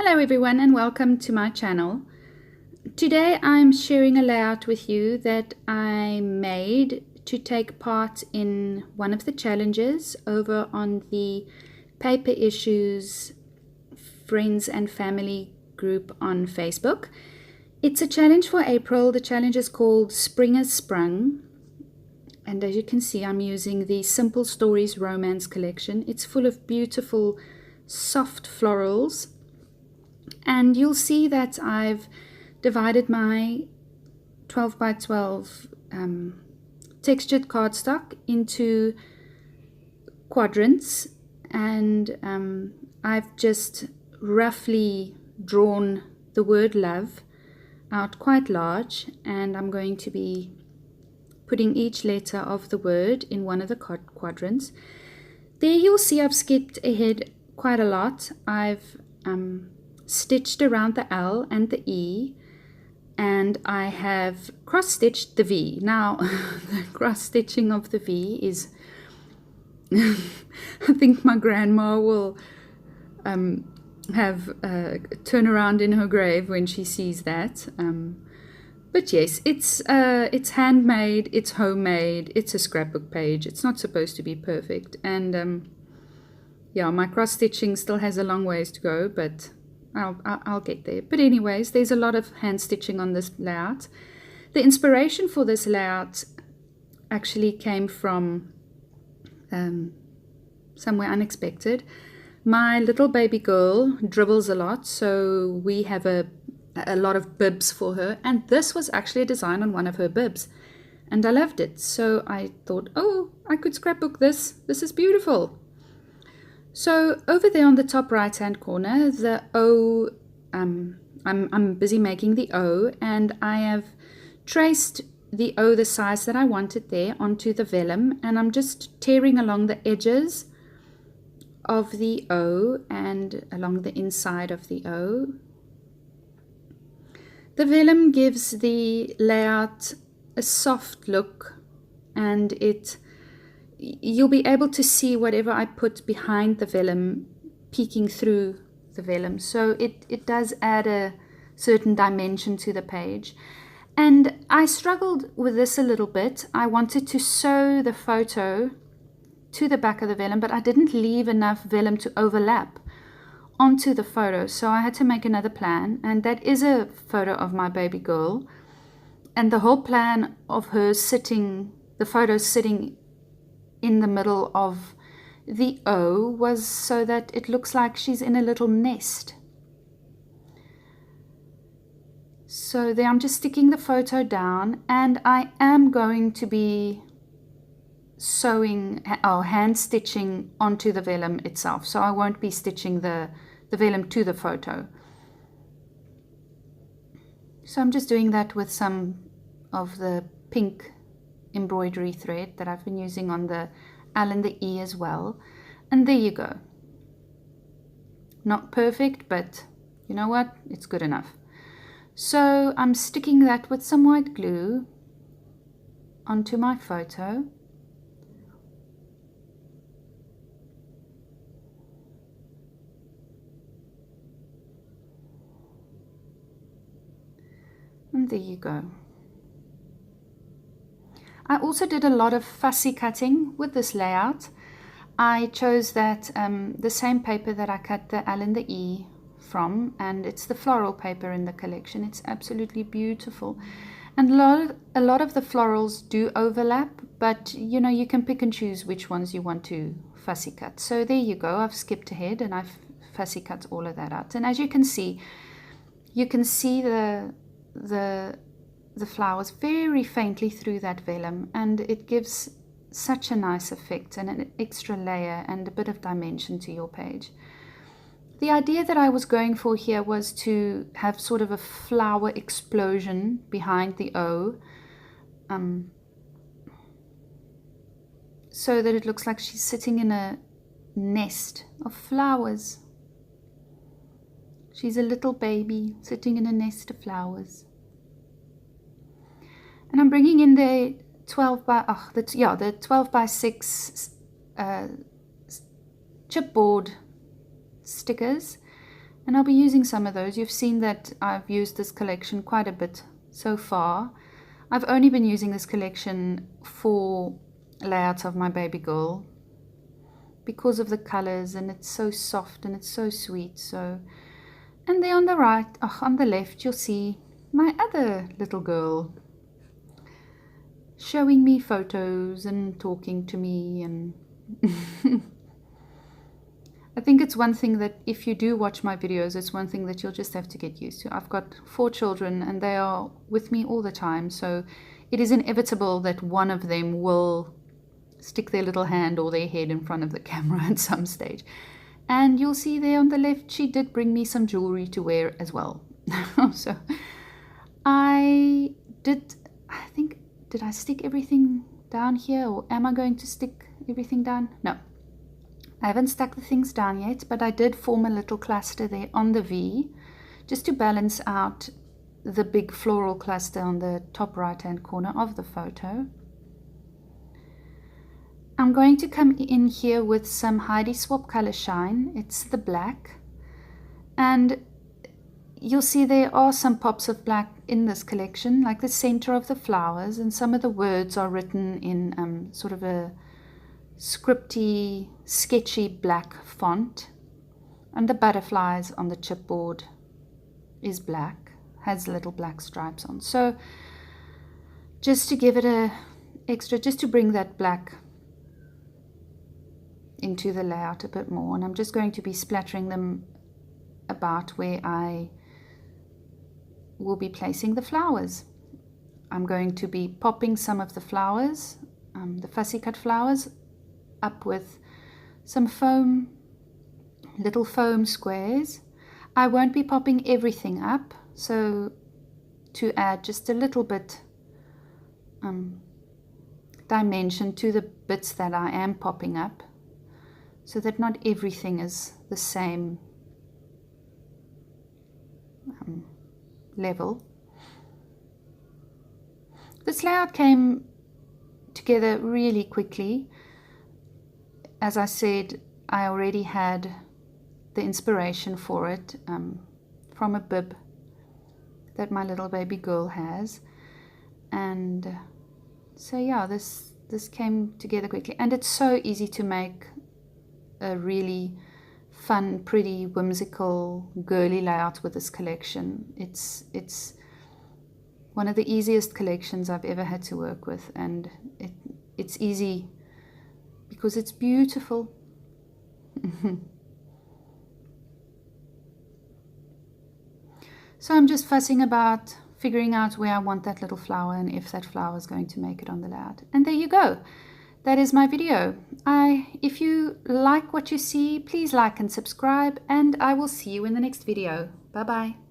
Hello everyone and welcome to my channel. Today I'm sharing a layout with you that I made to take part in one of the challenges over on the Paper Issues Friends and Family group on Facebook. It's a challenge for April. The challenge is called Spring Has Sprung. And as you can see, I'm using the Simple Stories Romance Collection. It's full of beautiful, soft florals. And you'll see that I've divided my 12 by 12 textured cardstock into quadrants, and I've just roughly drawn the word love out quite large, and I'm going to be putting each letter of the word in one of the quadrants. There you'll see I've skipped ahead quite a lot. I've stitched around the L and the E, and I have cross-stitched the V. Now, the cross-stitching of the V is, I think my grandma will have a turnaround in her grave when she sees that. But yes, it's handmade, it's homemade, it's a scrapbook page. It's not supposed to be perfect, and yeah, my cross-stitching still has a long ways to go, but I'll get there. But anyways, there's a lot of hand stitching on this layout. The inspiration for this layout actually came from somewhere unexpected. My little baby girl dribbles a lot, so we have a lot of bibs for her, and this was actually a design on one of her bibs, and I loved it. So I thought, oh, I could scrapbook this. This is beautiful. So over there on the top right hand corner, the O, I'm busy making the O, and I have traced the O the size that I wanted there onto the vellum, and I'm just tearing along the edges of the O and along the inside of the O. The vellum gives the layout a soft look, and you'll be able to see whatever I put behind the vellum peeking through the vellum. So it does add a certain dimension to the page. And I struggled with this a little bit. I wanted to sew the photo to the back of the vellum, but I didn't leave enough vellum to overlap onto the photo. So I had to make another plan, and that is a photo of my baby girl. And the whole plan of her sitting, the photo sitting in the middle of the O, was so that it looks like she's in a little nest. So there I'm just sticking the photo down, and I am going to be sewing or hand stitching onto the vellum itself. So I won't be stitching the vellum to the photo. So I'm just doing that with some of the pink embroidery thread that I've been using on the L and the E as well. And there you go. Not perfect, but you know what? It's good enough. So I'm sticking that with some white glue onto my photo. And there you go. I also did a lot of fussy cutting with this layout. I chose that the same paper that I cut the L and the E from, and it's the floral paper in the collection. It's absolutely beautiful, and a lot of the florals do overlap, but you know, you can pick and choose which ones you want to fussy cut. So there you go. I've skipped ahead and I've fussy cut all of that out, and as you can see the flowers very faintly through that vellum, and it gives such a nice effect and an extra layer and a bit of dimension to your page. The idea that I was going for here was to have sort of a flower explosion behind the O, so that it looks like she's sitting in a nest of flowers. She's a little baby sitting in a nest of flowers. And I'm bringing in the 12 by 6 chipboard stickers, And I'll be using some of those. You've seen that I've used this collection quite a bit so far. I've only been using this collection for layouts of my baby girl because of the colors, and it's so soft and it's so sweet. So, and there on the right, on the left, you'll see my other little girl showing me photos and talking to me. And I think it's one thing that if you do watch my videos, it's one thing that you'll just have to get used to. I've got 4 children and they are with me all the time, so it is inevitable that one of them will stick their little hand or their head in front of the camera at some stage. And you'll see there on the left, she did bring me some jewelry to wear as well. So I think, did I stick everything down here, or am I going to stick everything down? No, I haven't stuck the things down yet, but I did form a little cluster there on the V just to balance out the big floral cluster on the top right hand corner of the photo. I'm going to come in here with some Heidi Swap Color Shine. It's the black, and you'll see there are some pops of black in this collection, like the center of the flowers, and some of the words are written in sort of a scripty, sketchy black font, and the butterflies on the chipboard is black, has little black stripes on. So just to give it a extra, just to bring that black into the layout a bit more, and I'm just going to be splattering them about where I will be placing the flowers. I'm going to be popping some of the flowers, the fussy cut flowers, up with some foam, little foam squares. I won't be popping everything up, so to add just a little bit dimension to the bits that I am popping up, so that not everything is the same level. This layout came together really quickly. As I said, I already had the inspiration for it from a bib that my little baby girl has, and so yeah, this came together quickly, and it's so easy to make a really fun, pretty, whimsical, girly layout with this collection. It's one of the easiest collections I've ever had to work with, and it's easy because it's beautiful. So I'm just fussing about figuring out where I want that little flower and if that flower is going to make it on the layout. And there you go. That is my video. If you like what you see, please like and subscribe, and I will see you in the next video. Bye bye.